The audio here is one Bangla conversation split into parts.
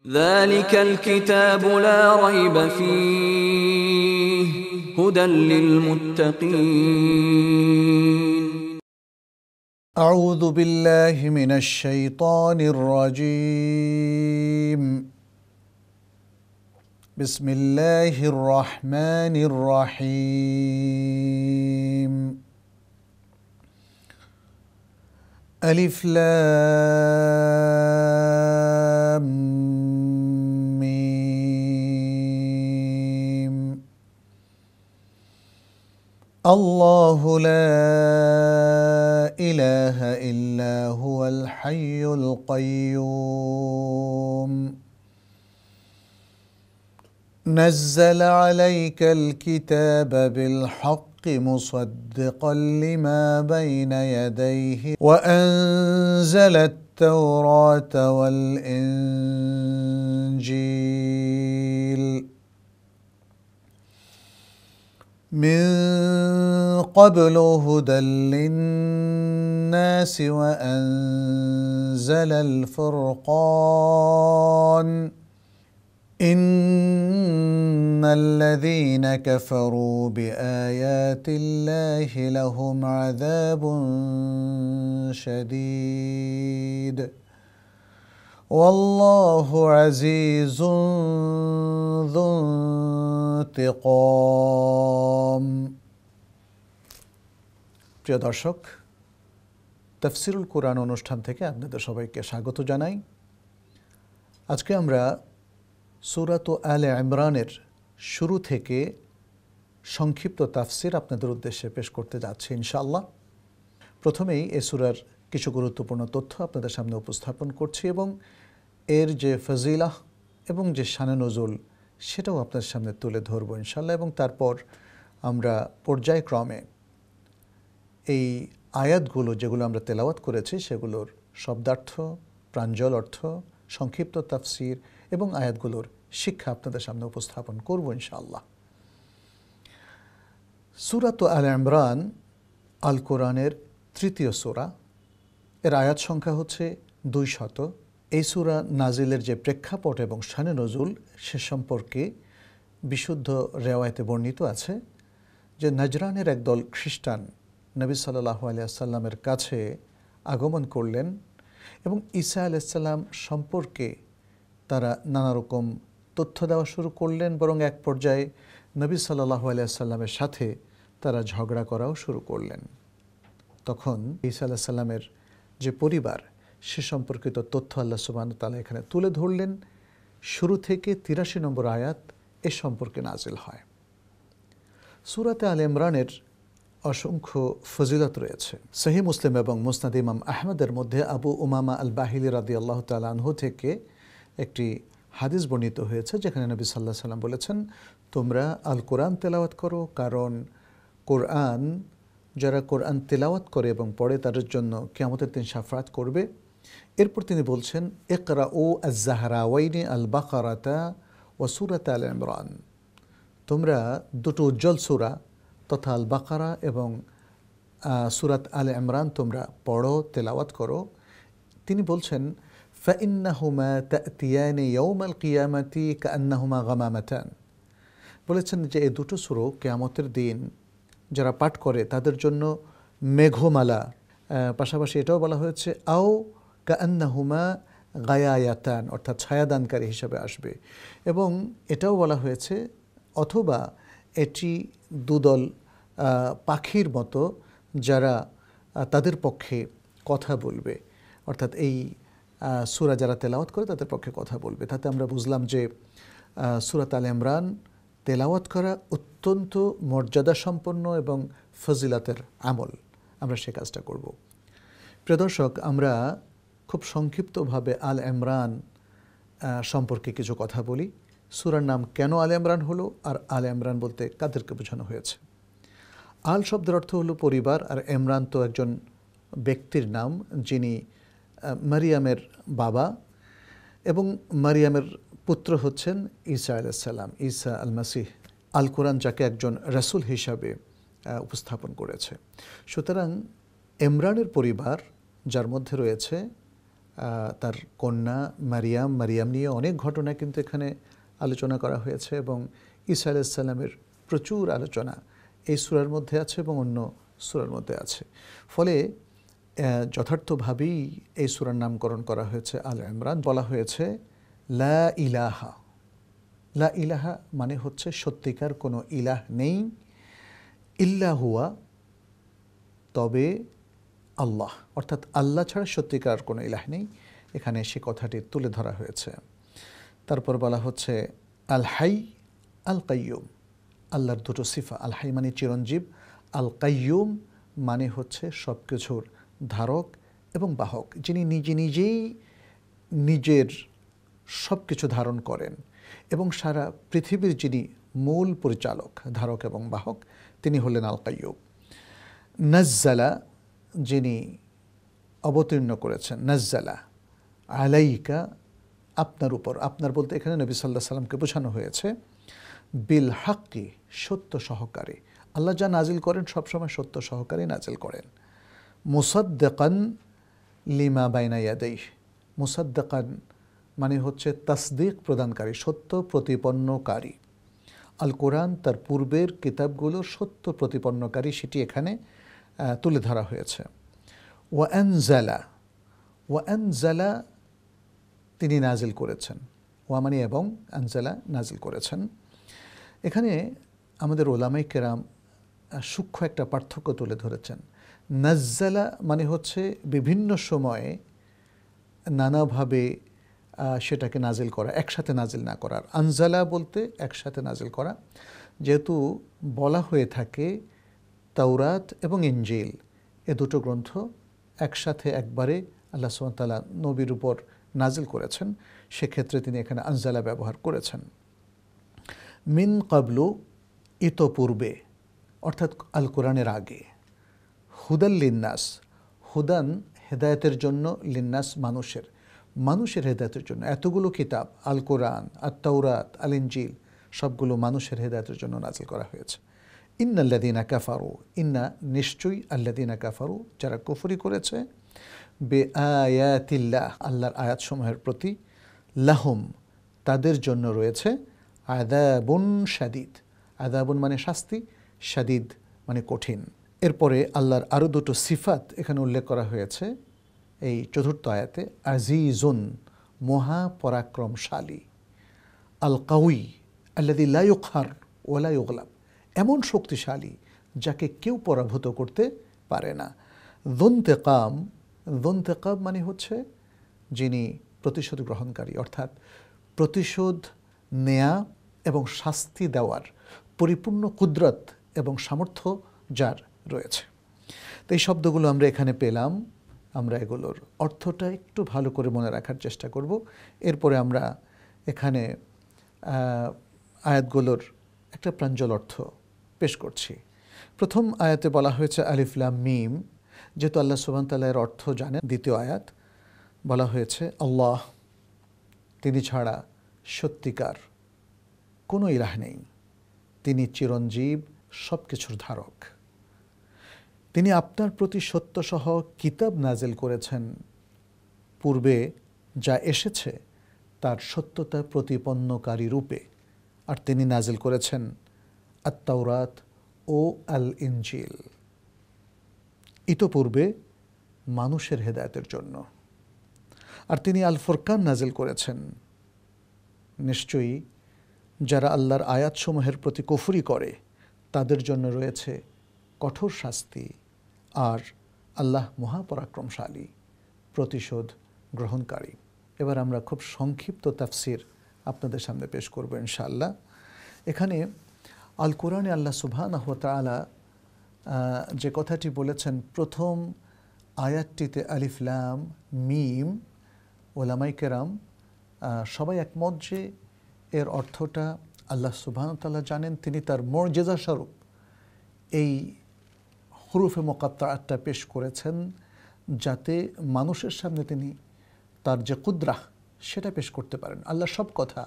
ذلك الكتاب لا ريب فيه هدى للمتقين. أعوذ بالله من الشيطان الرجيم. بسم الله الرحمن الرحيم. ألف لام ميم. الله لا إله إلا هو الحي القيوم. نزل عليك الكتاب بالحق مصدقا لما بين يديه وأنزل التوراة والإنجيل من قبل هدى للناس وأنزل الفرقان إن الذين كفروا بآيات الله لهم عذاب شديد والله عزيز ذو انتقام. প্রিয় দর্শক, তাফসিরুল কুরআন অনুষ্ঠান থেকে আপনাদের সবাইকে স্বাগত জানাই। আজকে আমরা সূরাত আলে ইমরানের শুরু থেকে সংক্ষিপ্ত তাফসির আপনাদের উদ্দেশ্যে পেশ করতে যাচ্ছি ইনশাআল্লাহ। প্রথমেই এ সূরার কিছু গুরুত্বপূর্ণ তথ্য আপনাদের সামনে উপস্থাপন করছি এবং এর যে ফজিলাহ এবং যে শানে নজুল সেটাও আপনাদের সামনে তুলে ধরবো ইনশাআল্লাহ, এবং তারপর আমরা পর্যায়ক্রমে এই আয়াতগুলো যেগুলো আমরা তেলাওয়াত করেছি সেগুলোর শব্দার্থ, প্রাঞ্জল অর্থ, সংক্ষিপ্ত তাফসির এবং আয়াতগুলোর শিক্ষা আপনাদের সামনে উপস্থাপন করব ইনশাআল্লাহ। সূরাত আলে ইমরান আল কোরআনের তৃতীয় সূরা। এর আয়াত সংখ্যা হচ্ছে 200। এই সূরা নাজিলের যে প্রেক্ষাপট এবং শানে নজুল সে সম্পর্কে বিশুদ্ধ রেওয়ায়েতে বর্ণিত আছে যে নাজরানের একদল খ্রিস্টান নবী সাল্লাল্লাহু আলাইহি ওয়াসাল্লামের কাছে আগমন করলেন এবং ঈসা আলাইহিস সালাম সম্পর্কে তারা নানা রকম তথ্য দেওয়া শুরু করলেন, বরং এক পর্যায়ে নবী সাল্লাল্লাহু আলাইহি ওয়াসাল্লামের সাথে তারা ঝগড়া করাও শুরু করলেন। তখন ঈসা আলাইহিস সালামের যে পরিবার সে সম্পর্কিত তথ্য আল্লাহ সুবহানাহু ওয়া তাআলা এখানে তুলে ধরলেন। শুরু থেকে 83 নম্বর আয়াত এ সম্পর্কে নাজিল হয়। সূরাতে আলে ইমরানের অসংখ্য ফজিলত রয়েছে। সহিহ মুসলিম এবং মুসনাদ ইমাম আহমদের মধ্যে আবু উমামা আল বাহিলি রাদিয়াল্লাহু তাআলা আনহু থেকে একটি হাদিস বর্ণিত হয়েছে যেখানে নবী সাল্লাল্লাহু আলাইহি ওয়াসাল্লাম বলেছেন, তোমরা আল কোরআন তেলাওয়াত করো, কারণ কোরআন যারা কোরআন তেলাওয়াত করে এবং পড়ে তাদের জন্য কিয়ামতের দিন শাফাআত করবে। এরপর তিনি বলছেন, ইকরাউ আজ-জাহরাওয়াইনি আল বাকারাতা ওয়া সূরাত আল ইমরান, তোমরা দুটো উজ্জ্বল সূরা তথা আল বাকারা এবং সূরাত আল ইমরান তোমরা পড়ো, তেলাওয়াত করো। তিনি বলছেন, فإنهما تأتيان يوم القيامة كأنهما غمامتان, বলেছেন যে এই দুটো সূরা কিয়ামতের দিন যারা পাঠ করে তাদের জন্য মেঘমালা। পাশাপাশি এটাও বলা হয়েছে আও কাআন্নাহুমা গায়ায়াতান, অর্থাৎ ছায়াদানকারী হিসাবে আসবে, এবং এটাও বলা হয়েছে অথবা এটি দুদল পাখির মতো যারা তাদের পক্ষে কথা বলবে, অর্থাৎ এই সূরা যারা তেলাওয়াত করে তাদের পক্ষে কথা বলবে। তাতে আমরা বুঝলাম যে সূরাত আলে ইমরান তেলাওয়াত করা অত্যন্ত মর্যাদা সম্পন্ন এবং ফজিলাতের আমল। আমরা সে কাজটা করব। প্রিয় দর্শক, আমরা খুব সংক্ষিপ্তভাবে আল ইমরান সম্পর্কে কিছু কথা বলি। সূরার নাম কেন আল ইমরান হলো, আর আল ইমরান বলতে কাদেরকে বোঝানো হয়েছে। আল শব্দের অর্থ হলো পরিবার, আর ইমরান তো একজন ব্যক্তির নাম যিনি মারিয়ামের বাবা, এবং মারিয়ামের পুত্র হচ্ছেন ঈসা আলাইহিস সালাম, ঈসা আল মাসিহ। আল কোরআন যাকে একজন রাসূল হিসাবে উপস্থাপন করেছে। সুতরাং ইমরানের পরিবার, যার মধ্যে রয়েছে তার কন্যা মারিয়াম নিয়ে অনেক ঘটনা কিন্তু এখানে আলোচনা করা হয়েছে, এবং ঈসা আলাইহিস সালামের প্রচুর আলোচনা এই সূরার মধ্যে আছে এবং অন্য সূরার মধ্যে আছে। ফলে যথার্থভাবেই এই সূরার নামকরণ করা হয়েছে আল ইমরান। বলা হয়েছে লা ইলাহা। লা ইলাহা মানে হচ্ছে সত্যিকার কোনো ইলাহ নেই, ইল্লা হুয়া, তবে আল্লাহ, অর্থাৎ আল্লাহ ছাড়া সত্যিকার কোনো ইলাহ নেই। এখানে সে কথাটি তুলে ধরা হয়েছে। তারপর বলা হচ্ছে আল হাই আল কাইয়ুম। আল্লাহর দুটো সিফা, আল হাই মানে চিরঞ্জীব, আল কাইয়ুম মানে হচ্ছে সব কিছুর ধারক এবং বাহক, যিনি নিজেই নিজের সব কিছু ধারণ করেন এবং সারা পৃথিবীর যিনি মূল পরিচালক, ধারক এবং বাহক, তিনি হলেন আল কাইয়ুম। নাজ্জালা, যিনি অবতীর্ণ করেছেন, নাজ্জালা আলাইকা, আপনার উপর, আপনার বলতে এখানে নবী সাল্লাল্লাহু আলাইহি ওয়াসাল্লামকে বোঝানো হয়েছে, বিল হাক্কি, সত্য সহকারে। আল্লাহ যা নাজিল করেন সবসময় সত্য সহকারে নাজিল করেন। মুসাদ্দিকান লিমা বাইনা ইয়াদাইহি, মুসাদ্দিকান মানে হচ্ছে তাসদিক প্রদানকারী, সত্য প্রতিপন্নকারী। আল কোরআন তার পূর্বের কিতাবগুলোর সত্য প্রতিপন্নকারী, সেটি এখানে তুলে ধরা হয়েছে। ওয়ানজালা তিনি নাজিল করেছেন, ওয়া মানে এবং, আনজালা নাজিল করেছেন। এখানে আমাদের ওলামায়ে কেরাম সূক্ষ্ম একটা পার্থক্য তুলে ধরেছেন। নাজ্জালা মানে হচ্ছে বিভিন্ন সময়ে নানাভাবে সেটাকে নাজিল করা, একসাথে নাজিল না করার। আনজালা বলতে একসাথে নাজিল করা। যেহেতু বলা হয়ে থাকে তাওরাত এবং ইনজিল এ দুটো গ্রন্থ একসাথে একবারে আল্লাহ সুবহানাহু ওয়া তাআলা নবীর উপর নাজিল করেছেন, সেক্ষেত্রে তিনি এখানে আনজালা ব্যবহার করেছেন। মিন কাবলু, ইতপূর্বে, অর্থাৎ আল কোরআনের আগে। হুদাল লিন্নাস, হুদান হেদায়েতের জন্য, লিন্নাস মানুষের হেদায়েতের জন্য। এতগুলো কিতাব, আল কোরআন, আত তাওরাত, আল ইনজিল, সবগুলো মানুষের হেদায়েতের জন্য নাজিল করা হয়েছে। ইন্নাল্লাযীনা কাফারু, ইন্না নিশ্চয়ই, আল্লাযীনা কাফারু যারা কুফরি করেছে, বিআয়াতিল্লাহ আল্লাহর আয়াতসমূহের প্রতি, লাহুম তাদের জন্য রয়েছে, আযাবুন শাদীদ, আযাবুন মানে শাস্তি, শাদীদ মানে কঠিন। এরপরে আল্লাহর আরও দুটো সিফাত এখানে উল্লেখ করা হয়েছে এই চতুর্থ আয়াতে। আজিজুন মহাপরাক্রমশালী, আল কাউই আল্লাযী লা ইউকহার ওয়া লা ইউগলাব, এমন শক্তিশালী যাকে কেউ পরাভূত করতে পারে না। যুনতেকাম মানে হচ্ছে যিনি প্রতিশোধ গ্রহণকারী, অর্থাৎ প্রতিশোধ নেয়া এবং শাস্তি দেওয়ার পরিপূর্ণ কুদরত এবং সামর্থ্য যার রয়েছে। তো এই শব্দগুলো আমরা এখানে পেলাম, আমরা এগুলোর অর্থটা একটু ভালো করে মনে রাখার চেষ্টা করব। এরপরে আমরা এখানে আয়াতগুলোর একটা প্রাঞ্জল অর্থ পেশ করছি। প্রথম আয়াতে বলা হয়েছে আলিফ লাম মিম, যেহেতু আল্লাহ সুবহানাহু ওয়া তাআলা এর অর্থ জানেন। দ্বিতীয় আয়াত বলা হয়েছে আল্লাহ, তিনি ছাড়া সত্যিকার কোনো ইলাহ নেই, তিনি চিরঞ্জীব, সব কিছুর ধারক। তিনি আপনার প্রতি সত্যসহ কিতাব নাজিল করেছেন, পূর্বে যা এসেছে তার সত্যতা প্রতিপন্নকারী রূপে, আর তিনি নাজিল করেছেন আত তাওরাত ও আল ইনজিল ইতপূর্বে মানুষের হেদায়েতের জন্য, আর তিনি আল ফুরকান নাজিল করেছেন। নিশ্চয়ই যারা আল্লাহর আয়াতসমূহের প্রতি কুফরি করে তাদের জন্য রয়েছে কঠোর শাস্তি, আর আল্লাহ মহাপরাক্রমশালী, প্রতিশোধ গ্রহণকারী। এবার আমরা খুব সংক্ষিপ্ত তাফসির আপনাদের সামনে পেশ করব ইনশাআল্লাহ। এখানে আল কোরআনে আল্লাহ সুবহানাহু ওয়া তাআলা যে কথাটি বলেছেন প্রথম আয়াতটিতে আলিফ লাম মিম, ওলামায়ে কেরাম সবাই একমত যে এর অর্থটা আল্লাহ সুবহানাহু ওয়া তাআলা জানেন। তিনি তার মুজিজা স্বরূপ এই হুরুফে মুকাত্তাআতটা পেশ করেছেন, যাতে মানুষের সামনে তিনি তার যে কুদরাহ সেটা পেশ করতে পারেন। আল্লাহ সব কথা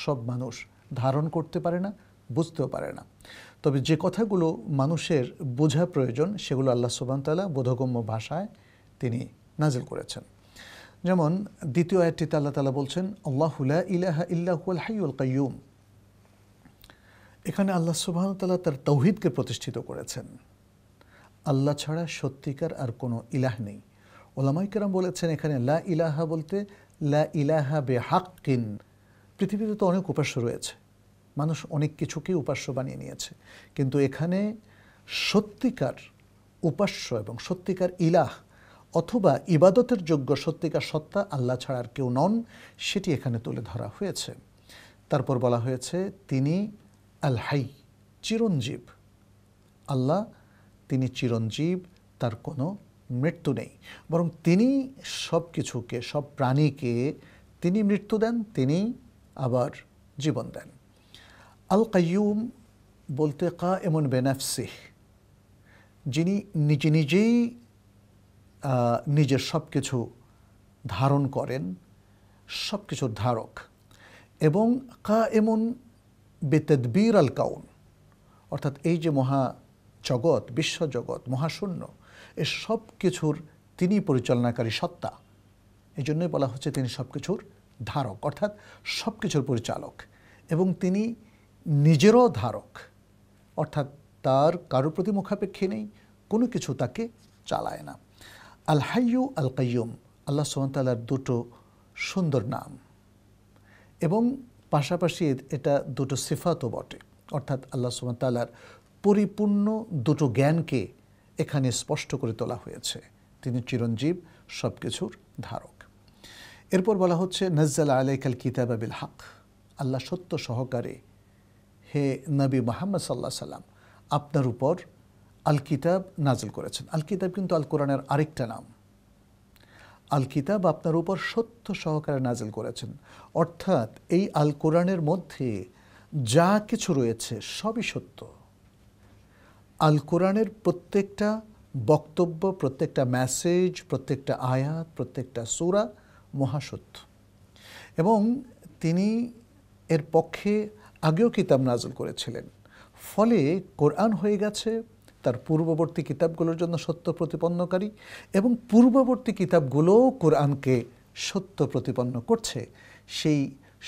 সব মানুষ ধারণ করতে পারে না, বুঝতেও পারে না। তবে যে কথাগুলো মানুষের বোঝা প্রয়োজন সেগুলো আল্লাহ সুবহানাহু ওয়া তাআলা বোধগম্য ভাষায় তিনি নাজিল করেছেন। যেমন দ্বিতীয় আয়াতটিতে আল্লাহ তাআলা বলছেন আল্লাহু লা ইলাহা ইল্লা হুয়াল হাইয়ুল কাইয়ুম। এখানে আল্লাহ সুবহানাহু ওয়া তাআলা তার তাওহীদকে প্রতিষ্ঠিত করেছেন। আল্লাহ ছাড়া সত্যিকার আর কোনো ইলাহ নেই। ওলামায়ে কেরাম বলেছেন এখানে লা ইলাহা বলতে লা ইলাহা বিহাক্কিন। পৃথিবীতে তো অনেক উপাস্য রয়েছে, মানুষ অনেক কিছুকেই উপাস্য বানিয়ে নিয়েছে, কিন্তু এখানে সত্যিকার উপাস্য এবং সত্যিকার ইলাহ অথবা ইবাদতের যোগ্য সত্যিকার সত্তা আল্লাহ ছাড়া আর কেউ নন, সেটি এখানে তুলে ধরা হয়েছে। তারপর বলা হয়েছে তিনি আল হাই, চিরঞ্জীব। আল্লাহ তিনি চিরঞ্জীব, তার কোনো মৃত্যু নেই, বরং তিনি সব কিছুকে, সব প্রাণীকে তিনি মৃত্যু দেন, তিনি আবার জীবন দেন। আল কাইয়ুম বলতে কায়েমুন বিনাফসিহ, যিনি নিজে নিজেই নিজের সব কিছু ধারণ করেন, সব কিছুর ধারক। এবং কায়েমুন বিতাদবীর আল কাউন, অর্থাৎ এই যে মহাজগৎ, বিশ্বজগৎ, মহাশূন্য, এ সব কিছুর তিনি পরিচালনাকারী সত্তা। এই জন্যই বলা হচ্ছে তিনি সব কিছুর ধারক, অর্থাৎ সব কিছুর পরিচালক। এবং তিনি নিজেরও ধারক, অর্থাৎ তার কারোর প্রতি মুখাপেক্ষী নেই, কোনো কিছু তাকে চালায় না। আল হাইয়ু আল কাইয়ুম আল্লাহ সুবহানাহু ওয়া তাআলার দুটো সুন্দর নাম, এবং পাশাপাশি এটা দুটো সিফাতও বটে, অর্থাৎ আল্লাহ সুবহানাহু ওয়া তাআলার পরিপূর্ণ দুটো জ্ঞানকে এখানে স্পষ্ট করে তোলা হয়েছে। তিনি চিরঞ্জীব, সব কিছুর ধারক। এরপর বলা হচ্ছে নাজ্জালা আলাইকাল কিতাবা বিল হক, আল্লাহ সত্য সহকারে হে নবী মুহাম্মদ সাল্লাল্লাহু আলাইহি সাল্লাম আপনার উপর আল কিতাব নাজিল করেছেন। আল কিতাব কিন্তু আল কোরআনের আরেকটা নাম। আল কিতাব আপনার উপর সত্য সহকারে নাজিল করেছেন, অর্থাৎ এই আল কোরআনের মধ্যে যা কিছু রয়েছে সবই সত্য। আল কোরআনের প্রত্যেকটা বক্তব্য, প্রত্যেকটা মেসেজ, প্রত্যেকটা আয়াত, প্রত্যেকটা সূরা মহাসত্য। এবং তিনি এর পক্ষে আগেও কিতাব নাজিল করেছিলেন, ফলে কোরআন হয়ে গেছে তার পূর্ববর্তী কিতাবগুলোর জন্য সত্য প্রতিপন্নকারী, এবং পূর্ববর্তী কিতাবগুলোও কোরআনকে সত্য প্রতিপন্ন করছে। সেই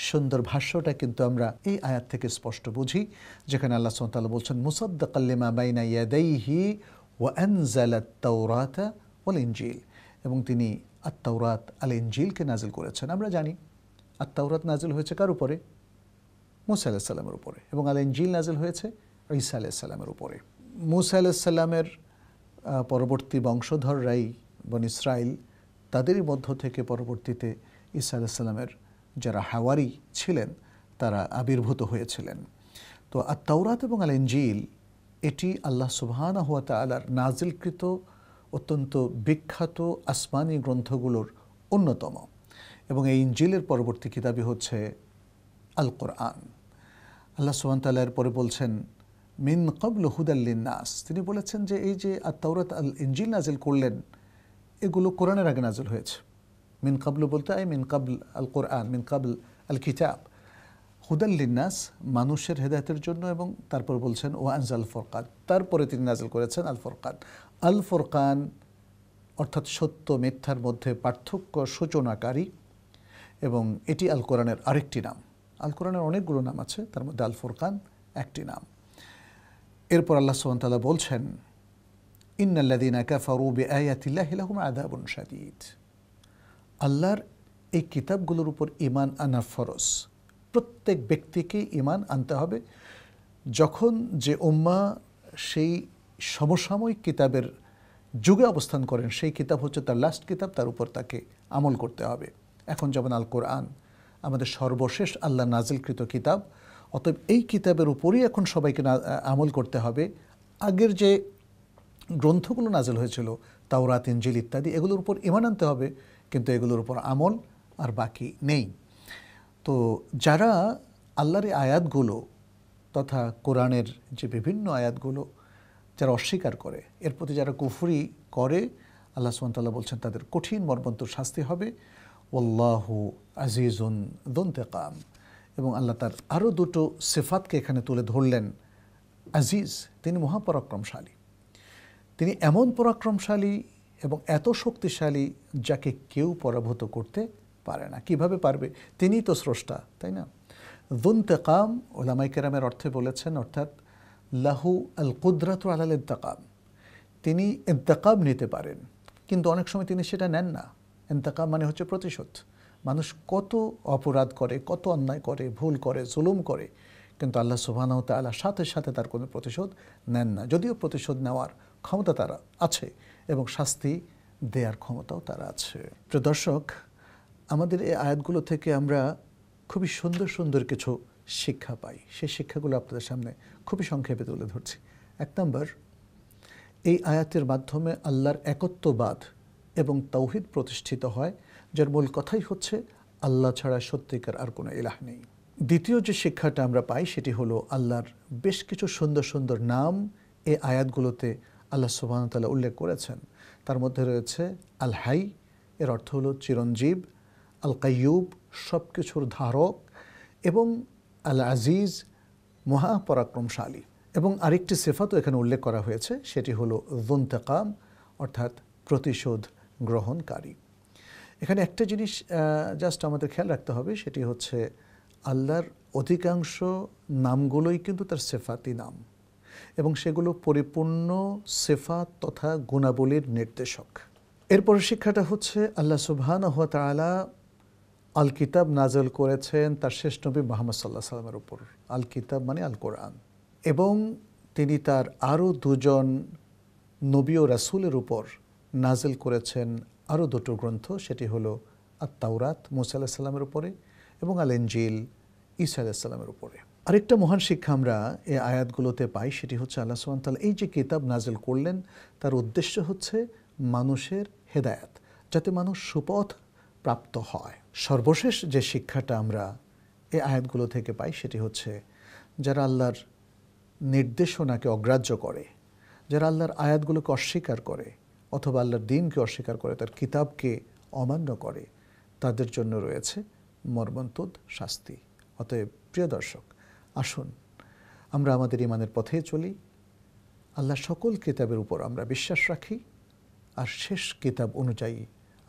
সুন্দর ভাষ্যটা কিন্তু আমরা এই আয়াত থেকে স্পষ্ট বুঝি, যেখানে আল্লাহ সুবহানাহু ওয়া তাআলা বলছেন মুসাদ্দিকাল লিমা বাইনা ইয়াদাইহি ওয়া আনজালাত তাওরাতা ওয়াল ইনজিল, এবং তিনি আত-তাওরাত আল ইনজিলকে নাজিল করেছেন। আমরা জানি আত-তাওরাত নাজিল হয়েছে কার উপরে? মূসা আলাইহিস সালামের উপরে, এবং আল ইনজিল নাজিল হয়েছে ঈসা আলাইহিস সালামের উপরে। মূসা আলাইহিস সালামের পরবর্তী বংশধররাই বনী ইসরাইল, তাদেরই মধ্য থেকে পরবর্তীতে ঈসা আলাইহিস সালামের যারা হাওয়ারি ছিলেন তারা আবির্ভূত হয়েছিলেন। তো আত-তাওরাত এবং আল ইনজিল এটি আল্লাহ সুবহানাহু ওয়া তাআলার নাজিলকৃত অত্যন্ত বিখ্যাত আসমানি গ্রন্থগুলোর অন্যতম, এবং এই ইনজিলের পরবর্তী কিতাবই হচ্ছে আল কোরআন। আল্লাহ সুবহানাহু ওয়া তাআলা এর পরে বলছেন মিন ক্বাবলু হুদাল লিন্নাস, তিনি বলেছেন যে এই যে আত-তাওরাত আল ইনজিল নাজিল করলেন এগুলো কোরআনের আগে নাজিল হয়েছে। মিন ক্বাবলু বলতে মিন ক্বাবল আল কোরআন, মিন ক্বাবল আল কিতাব। হুদাল লিন্নাস মানুষের হেদায়েতের জন্য, এবং তারপর বলছেন ওয়া আনজাল ফুরকান, তারপরে তিনি নাজিল করেছেন আল ফুরকান। আল ফুরকান অর্থাৎ সত্য মিথ্যার মধ্যে পার্থক্য সূচনাকারী, এবং এটি আল কোরআনের আরেকটি নাম। আল কোরআনের অনেকগুলো নাম আছে, তার মধ্যে আল ফুরকান একটি নাম। এরপর আল্লাহ সুবহানাহু ওয়া তাআলা বলছেন ইন্নাল্লাযীনা কাফারু বিআয়াতিল্লাহি লাহুম আযাবুন শাদীদ, আল্লাহর এই কিতাবগুলোর উপর ঈমান আনা ফরজ। প্রত্যেক ব্যক্তিকে ঈমান আনতে হবে। যখন যে উম্মাহ সেই সমসাময়িক কিতাবের যুগে অবস্থান করেন, সেই কিতাব হচ্ছে তার লাস্ট কিতাব, তার উপর তাকে আমল করতে হবে। এখন যেমন আল কোরআন আমাদের সর্বশেষ আল্লাহ নাজিলকৃত কিতাব, অতএব এই কিতাবের উপরই এখন সবাইকে আমল করতে হবে। আগের যে গ্রন্থগুলো নাজিল হয়েছিল তাওরাত, ইনজিল ইত্যাদি, এগুলোর উপর ঈমান আনতে হবে, কিন্তু এগুলোর উপর আমল আর বাকি নেই। তো যারা আল্লাহর এই আয়াতগুলো তথা কোরআনের যে বিভিন্ন আয়াতগুলো যারা অস্বীকার করে, এর প্রতি যারা কুফরি করে, আল্লাহ সুবহানাহু ওয়া তাআলা বলছেন তাদের কঠিন মর্মন্তুর শাস্তি হবে। ওয়াল্লাহু আজিজুন যু ইনতিকাম, এবং আল্লাহ তার আরও দুটো সিফাতকে এখানে তুলে ধরলেন। আজিজ, তিনি মহাপরাক্রমশালী, তিনি এমন পরাক্রমশালী এবং এত শক্তিশালী যাকে কেউ পরাভূত করতে পারে না। কিভাবে পারবে? তিনিই তো স্রষ্টা, তাই না? যুনতাকাম উলামায়ে কেরামের অর্থে বলেছেন, অর্থাৎ লাহু আল কুদরাতু আলাল ইনতাকাম, তিনি ইনতাকাম নিতে পারেন, কিন্তু অনেক সময় তিনি সেটা নেন না। ইনতাকাম মানে হচ্ছে প্রতিশোধ। মানুষ কত অপরাধ করে, কত অন্যায় করে, ভুল করে, জুলুম করে, কিন্তু আল্লাহ সুবহানাহু ওয়া তাআলা সাথে সাথে তার কোনো প্রতিশোধ নেন না, যদিও প্রতিশোধ নেওয়ার ক্ষমতা তার আছে এবং শাস্তি দেওয়ার ক্ষমতাও তার আছে। প্রিয় দর্শক, আমাদের এই আয়াতগুলো থেকে আমরা খুবই সুন্দর সুন্দর কিছু শিক্ষা পাই। সেই শিক্ষাগুলো আপনাদের সামনে খুবই সংক্ষেপে তুলে ধরছি। 1 নম্বর, এই আয়াতের মাধ্যমে আল্লাহর একত্ববাদ এবং তাওহীদ প্রতিষ্ঠিত হয়, যার মূল কথাই হচ্ছে আল্লাহ ছাড়া সত্যিকার আর কোনো ইলাহ নেই। দ্বিতীয় যে শিক্ষাটা আমরা পাই সেটি হলো আল্লাহর বেশ কিছু সুন্দর সুন্দর নাম এই আয়াতগুলোতে আল্লাহ সুবহানাহু ওয়া তাআলা উল্লেখ করেছেন। তার মধ্যে রয়েছে আল হাই, এর অর্থ হলো চিরঞ্জীব, আল কাইয়ুব, সব কিছুর ধারক, এবং আল আজিজ, মহাপরাক্রমশালী। এবং আরেকটি সিফাতও এখানে উল্লেখ করা হয়েছে, সেটি হলো যুনতাকাম, অর্থাৎ প্রতিশোধ গ্রহণকারী। এখানে একটা জিনিস জাস্ট আমাদের খেয়াল রাখতে হবে, সেটি হচ্ছে আল্লাহর অধিকাংশ নামগুলোই কিন্তু তার সিফাতি নাম, এবং সেগুলো পরিপূর্ণ সিফাত তথা গুণাবলীর নির্দেশক। এরপর শিক্ষাটা হচ্ছে আল্লাহ সুবহানাহু ওয়া তাআলা আল কিতাব নাযিল করেছেন তার শেষ নবী মুহাম্মদ সাল্লাল্লাহু আলাইহি ওয়াসাল্লামের উপর। আল কিতাব মানে আল কোরআন। এবং তিনি তার আরও দুজন নবী ও রাসূলের উপর নাযিল করেছেন আরও দুটো গ্রন্থ, সেটি হলো আত-তাওরাত মূসা আলাইহিস সালামের উপরে এবং আল ইনজিল ঈসা আলাইহিস সালামের উপরে। আরেকটা মহান শিক্ষা আমরা এই আয়াতগুলোতে পাই, সেটি হচ্ছে আল্লাহ সুবহানাহু ওয়া তাআলা এই যে কিতাব নাযিল করলেন তার উদ্দেশ্য হচ্ছে মানুষের হেদায়েত, যাতে মানুষ সুপথ প্রাপ্ত হয়। সর্বশেষ যে শিক্ষাটা আমরা এই আয়াতগুলো থেকে পাই সেটি হচ্ছে যারা আল্লাহর নির্দেশনাকে অগ্রাহ্য করে, যারা আল্লাহর আয়াতগুলোকে অস্বীকার করে অথবা আল্লাহর দ্বীনকে অস্বীকার করে, তার কিতাবকে অমান্য করে, তাদের জন্য রয়েছে মর্মন্তুদ শাস্তি। অতএব প্রিয় দর্শক, আসুন আমরা আমাদের ঈমানের পথে চলি, আল্লাহ সকল কিতাবের উপর আমরা বিশ্বাস রাখি, আর শেষ কিতাব অনুযায়ী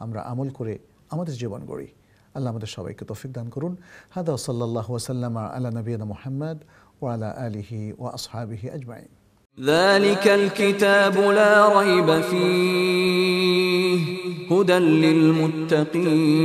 আমরা আমল করে আমাদের জীবন গড়ি। আল্লাহ আমাদের সবাইকে তৌফিক দান করুন। হাদা সাল্লাল্লাহু ওয়া সাল্লামা আলা নবিয়িনা মুহাম্মদ ওয়া আলা আলিহি ওয়া আসহাবিহি আজমাইন। ذلك الكتاب لا ريب فيه هدى للمتقين